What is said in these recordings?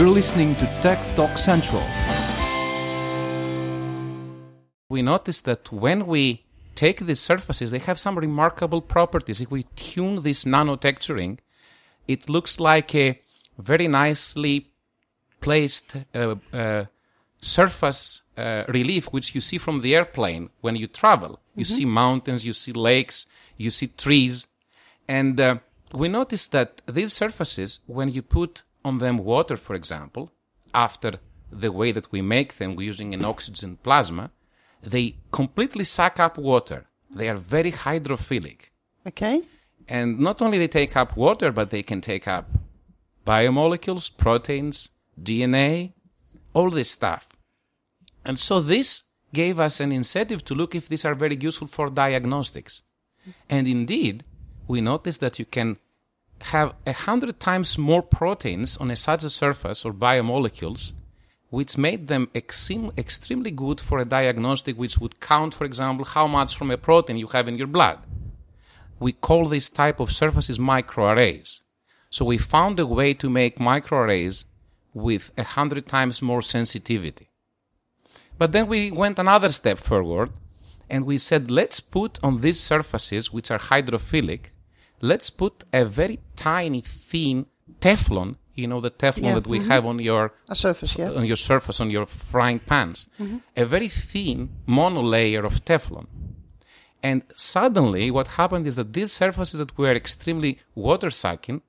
You're listening to Tech Talk Central. We noticed that when we take these surfaces, they have some remarkable properties. If we tune this nanotexturing, it looks like a very nicely placed surface relief, which you see from the airplane when you travel. You see mountains, you see lakes, you see trees. And we noticed that these surfaces, when you put on them water, for example, after the way that we make them, we're using an oxygen plasma, they completely suck up water. They are very hydrophilic. Okay. And not only they take up water, but they can take up biomolecules, proteins, DNA, all this stuff. And so this gave us an incentive to look if these are very useful for diagnostics. And indeed, we noticed that you can have 100 times more proteins on such a surface or biomolecules, which made them extremely good for a diagnostic which would count, for example, how much from a protein you have in your blood. We call this type of surfaces microarrays. So we found a way to make microarrays with 100 times more sensitivity. But then we went another step forward, and we said, let's put on these surfaces, which are hydrophilic, let's put a very tiny, thin Teflon, you know, the Teflon that we have on your surface, on your surface, on your frying pans, a very thin monolayer of Teflon. And suddenly what happened is that these surfaces that were extremely water-sucking,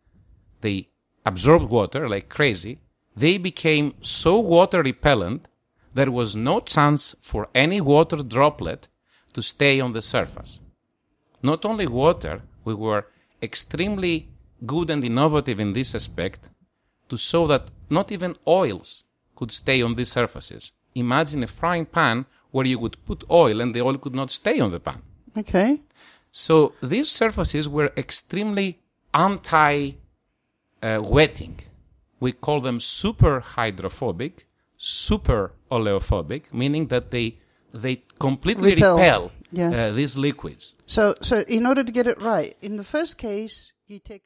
they absorbed water like crazy, they became so water-repellent there was no chance for any water droplet to stay on the surface. Not only water, we were extremely good and innovative in this aspect to show that not even oils could stay on these surfaces. Imagine a frying pan where you would put oil and the oil could not stay on the pan. Okay. So these surfaces were extremely anti-wetting. We call them super hydrophobic, super oleophobic, meaning that they completely repel these liquids. So in order to get it right, in the first case, you take